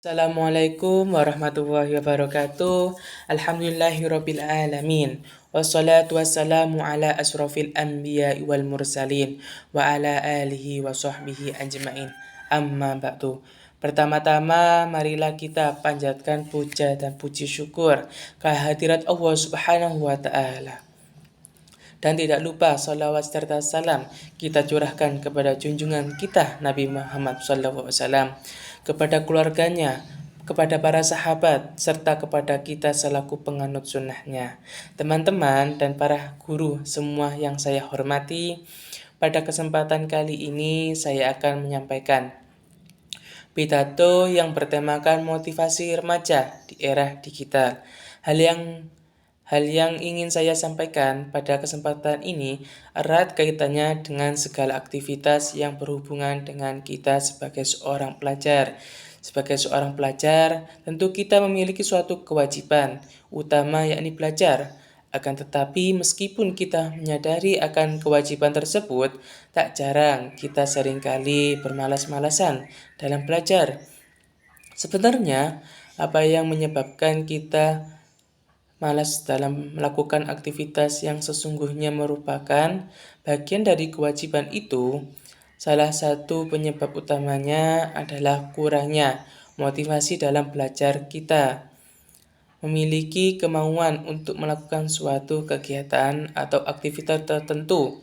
Assalamualaikum warahmatullahi wabarakatuh. Alhamdulillahirabbil alamin. Wassalatu wassalamu ala asrofil anbiya wal mursalin wa ala alihi wa sahbihi ajmain. Amma ba'du. Pertama-tama marilah kita panjatkan puja dan puji syukur kehadirat Allah Subhanahu wa taala. Dan tidak lupa salawat serta salam kita curahkan kepada junjungan kita Nabi Muhammad SAW, kepada keluarganya, kepada para sahabat, serta kepada kita selaku penganut sunnahnya. Teman-teman dan para guru semua yang saya hormati, pada kesempatan kali ini saya akan menyampaikan pidato yang bertemakan motivasi remaja di era digital. Hal yang ingin saya sampaikan pada kesempatan ini erat kaitannya dengan segala aktivitas yang berhubungan dengan kita sebagai seorang pelajar. Sebagai seorang pelajar, tentu kita memiliki suatu kewajiban utama, yakni belajar. Akan tetapi meskipun kita menyadari akan kewajiban tersebut, tak jarang kita seringkali bermalas-malasan dalam belajar. Sebenarnya, apa yang menyebabkan kita malas dalam melakukan aktivitas yang sesungguhnya merupakan bagian dari kewajiban itu? Salah satu penyebab utamanya adalah kurangnya motivasi dalam belajar kita. Memiliki kemauan untuk melakukan suatu kegiatan atau aktivitas tertentu.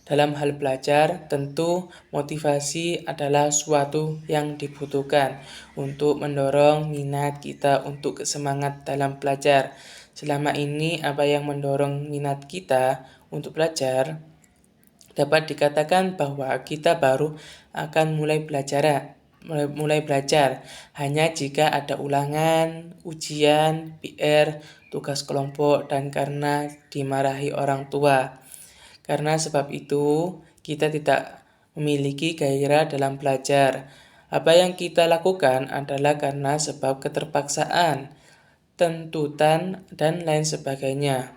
Dalam hal belajar, tentu motivasi adalah suatu yang dibutuhkan untuk mendorong minat kita untuk semangat dalam belajar. Selama ini, apa yang mendorong minat kita untuk belajar dapat dikatakan bahwa kita baru akan mulai belajar hanya jika ada ulangan, ujian, PR, tugas kelompok, dan karena dimarahi orang tua. Karena sebab itu, kita tidak memiliki gairah dalam belajar. Apa yang kita lakukan adalah karena sebab keterpaksaan, tuntutan, dan lain sebagainya.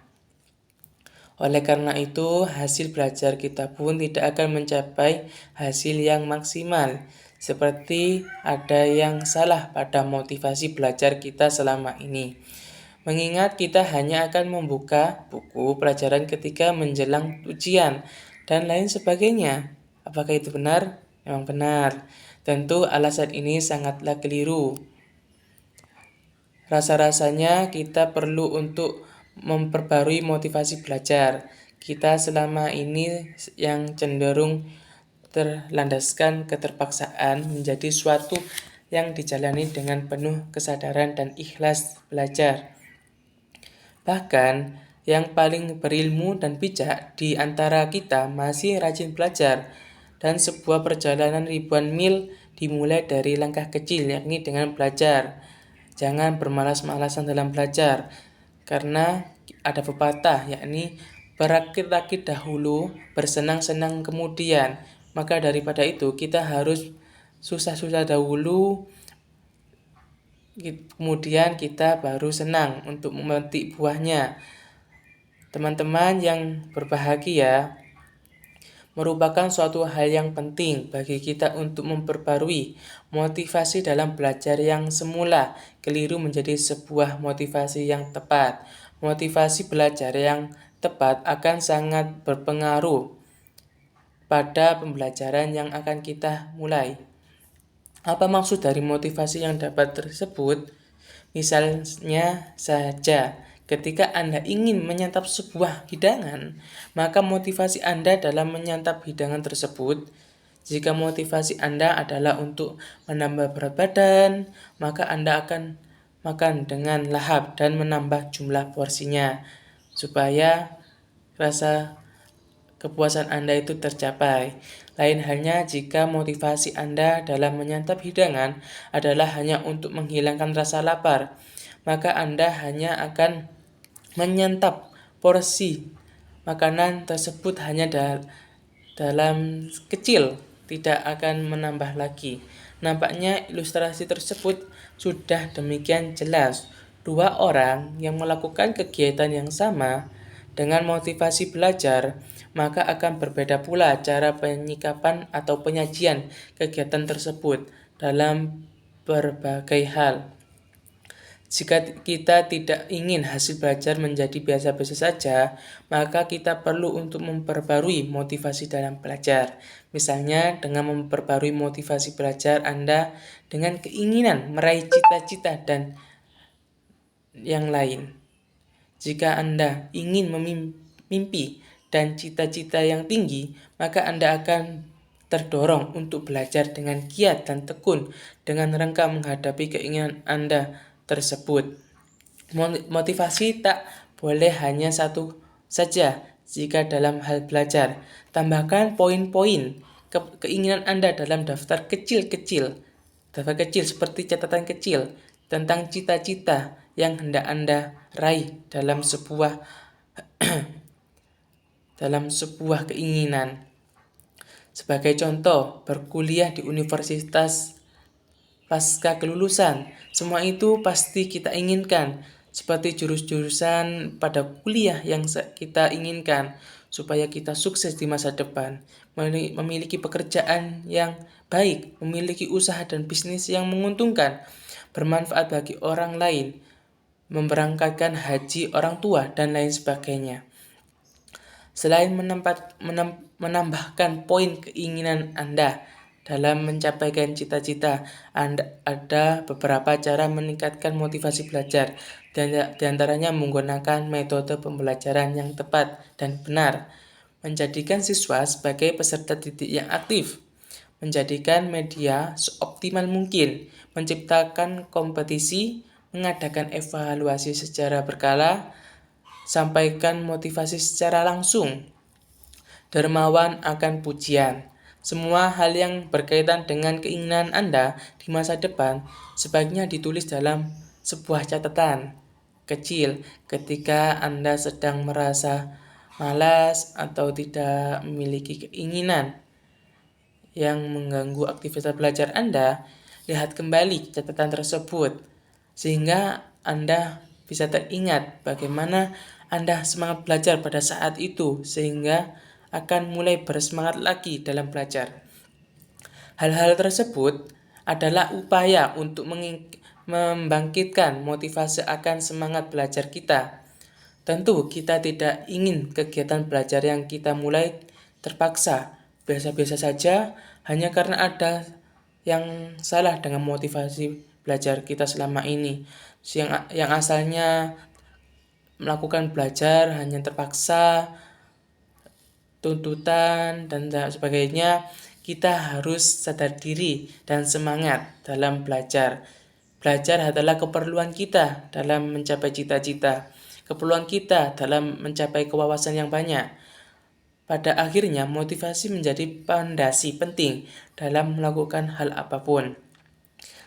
Oleh karena itu, hasil belajar kita pun tidak akan mencapai hasil yang maksimal. Seperti ada yang salah pada motivasi belajar kita selama ini. Mengingat kita hanya akan membuka buku pelajaran ketika menjelang ujian dan lain sebagainya. Apakah itu benar? Memang benar. Tentu alasan ini sangatlah keliru. Rasa-rasanya kita perlu untuk memperbarui motivasi belajar. Kita selama ini yang cenderung terlandaskan keterpaksaan menjadi suatu yang dijalani dengan penuh kesadaran dan ikhlas belajar. Bahkan, yang paling berilmu dan bijak di antara kita masih rajin belajar, dan sebuah perjalanan ribuan mil dimulai dari langkah kecil, yakni dengan belajar. Jangan bermalas-malasan dalam belajar, karena ada pepatah, yakni berakit-rakit dahulu, bersenang-senang kemudian. Maka daripada itu, kita harus susah-susah dahulu, kemudian kita baru senang untuk memetik buahnya. Teman-teman yang berbahagia, merupakan suatu hal yang penting bagi kita untuk memperbarui motivasi dalam belajar yang semula keliru menjadi sebuah motivasi yang tepat. Motivasi belajar yang tepat akan sangat berpengaruh pada pembelajaran yang akan kita mulai. Apa maksud dari motivasi yang dapat tersebut? Misalnya saja, ketika Anda ingin menyantap sebuah hidangan, maka motivasi Anda dalam menyantap hidangan tersebut, jika motivasi Anda adalah untuk menambah berat badan, maka Anda akan makan dengan lahap dan menambah jumlah porsinya, supaya rasa kepuasan Anda itu tercapai. Lain halnya jika motivasi Anda dalam menyantap hidangan adalah hanya untuk menghilangkan rasa lapar, maka Anda hanya akan menyantap porsi makanan tersebut hanya dalam kecil, tidak akan menambah lagi. Nampaknya ilustrasi tersebut sudah demikian jelas. Dua orang yang melakukan kegiatan yang sama dengan motivasi belajar, maka akan berbeda pula cara penyikapan atau penyajian kegiatan tersebut. Dalam berbagai hal. Jika kita tidak ingin hasil belajar menjadi biasa-biasa saja, maka kita perlu untuk memperbarui motivasi dalam belajar. Misalnya dengan memperbarui motivasi belajar Anda dengan keinginan meraih cita-cita dan yang lain. Jika Anda ingin memimpi dan cita-cita yang tinggi, maka Anda akan terdorong untuk belajar dengan giat dan tekun dengan rangka menghadapi keinginan Anda tersebut. Motivasi tak boleh hanya satu saja jika dalam hal belajar. Tambahkan poin-poin keinginan Anda dalam daftar kecil seperti catatan kecil tentang cita-cita yang hendak Anda raih dalam sebuah keinginan. Sebagai contoh, berkuliah di universitas pasca kelulusan. Semua itu pasti kita inginkan, seperti jurusan pada kuliah yang kita inginkan, supaya kita sukses di masa depan, memiliki pekerjaan yang baik, memiliki usaha dan bisnis yang menguntungkan, bermanfaat bagi orang lain, memberangkatkan haji orang tua, dan lain sebagainya. Selain menambahkan poin keinginan Anda dalam mencapai cita-cita, ada beberapa cara meningkatkan motivasi belajar. Di antaranya menggunakan metode pembelajaran yang tepat dan benar, menjadikan siswa sebagai peserta didik yang aktif, menjadikan media seoptimal mungkin, menciptakan kompetisi, mengadakan evaluasi secara berkala, sampaikan motivasi secara langsung, dermawan akan pujian. Semua hal yang berkaitan dengan keinginan Anda di masa depan sebaiknya ditulis dalam sebuah catatan kecil ketika Anda sedang merasa malas atau tidak memiliki keinginan yang mengganggu aktivitas belajar Anda. Lihat kembali catatan tersebut sehingga Anda bisa teringat bagaimana Anda semangat belajar pada saat itu, sehingga akan mulai bersemangat lagi dalam belajar. Hal-hal tersebut adalah upaya untuk membangkitkan motivasi akan semangat belajar kita. Tentu kita tidak ingin kegiatan belajar yang kita mulai terpaksa, biasa-biasa saja hanya karena ada yang salah dengan motivasi belajar kita selama ini. Yang asalnya melakukan belajar hanya terpaksa, tuntutan, dan sebagainya, kita harus sadar diri dan semangat dalam belajar. Belajar adalah keperluan kita dalam mencapai cita-cita, keperluan kita dalam mencapai kewawasan yang banyak. Pada akhirnya, motivasi menjadi pondasi penting dalam melakukan hal apapun.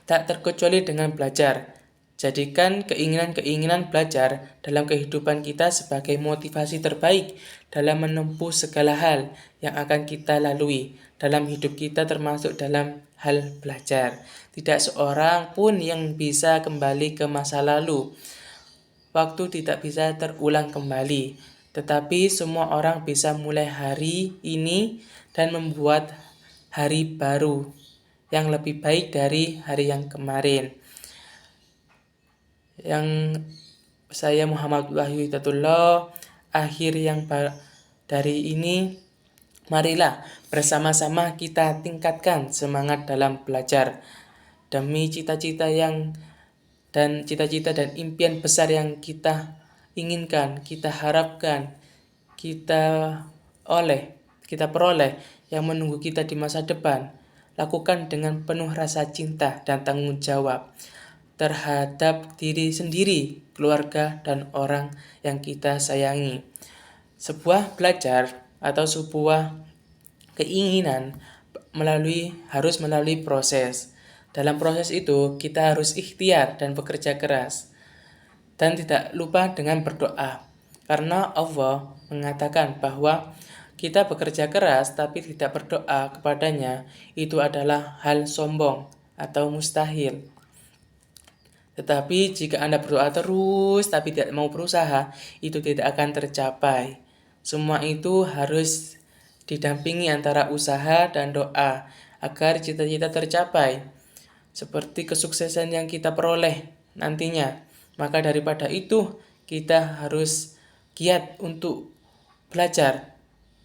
Tak terkecuali dengan belajar. Jadikan keinginan-keinginan belajar dalam kehidupan kita sebagai motivasi terbaik dalam menempuh segala hal yang akan kita lalui dalam hidup kita, termasuk dalam hal belajar. Tidak seorang pun yang bisa kembali ke masa lalu. Waktu tidak bisa terulang kembali, tetapi semua orang bisa mulai hari ini dan membuat hari baru yang lebih baik dari hari yang kemarin. Yang saya Muhammad Wahyu Hidatullah, akhir yang dari ini, marilah bersama-sama kita tingkatkan semangat dalam belajar demi cita-cita dan impian besar yang kita inginkan, kita harapkan, kita peroleh yang menunggu kita di masa depan. Lakukan dengan penuh rasa cinta dan tanggung jawab terhadap diri sendiri, keluarga, dan orang yang kita sayangi. Sebuah belajar atau sebuah keinginan harus melalui proses. Dalam proses itu, kita harus ikhtiar dan bekerja keras. Dan tidak lupa dengan berdoa. Karena Allah mengatakan bahwa kita bekerja keras tapi tidak berdoa kepadanya, itu adalah hal sombong atau mustahil. Tetapi jika Anda berdoa terus tapi tidak mau berusaha, itu tidak akan tercapai. Semua itu harus didampingi antara usaha dan doa agar cita-cita tercapai. seperti kesuksesan yang kita peroleh nantinya. Maka daripada itu, kita harus giat untuk belajar.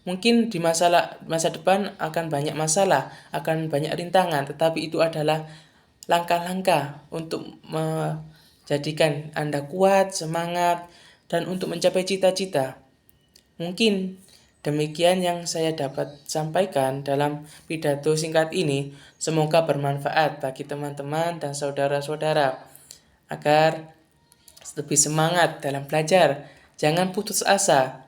Mungkin di masa depan akan banyak masalah, akan banyak rintangan, tetapi itu adalah langkah-langkah untuk menjadikan Anda kuat, semangat, dan untuk mencapai cita-cita. Mungkin demikian yang saya dapat sampaikan dalam pidato singkat ini. Semoga bermanfaat bagi teman-teman dan saudara-saudara agar lebih semangat dalam belajar. Jangan putus asa.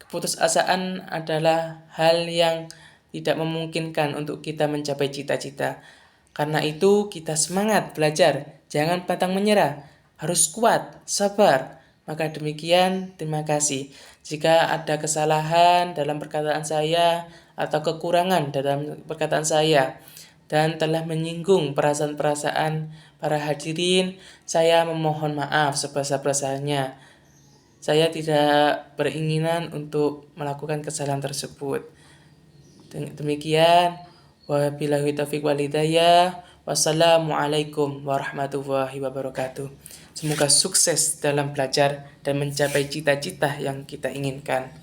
Keputusasaan adalah hal yang tidak memungkinkan untuk kita mencapai cita-cita. Karena itu kita semangat belajar, jangan pantang menyerah, harus kuat, sabar. Maka demikian, terima kasih. Jika ada kesalahan dalam perkataan saya atau kekurangan dalam perkataan saya dan telah menyinggung perasaan-perasaan para hadirin, saya memohon maaf sebesar-besarnya. Saya tidak beringinan untuk melakukan kesalahan tersebut. Demikian, wabillahi taufiq wal hidayah. Wassalamualaikum warahmatullahi wabarakatuh. Semoga sukses dalam belajar dan mencapai cita-cita yang kita inginkan.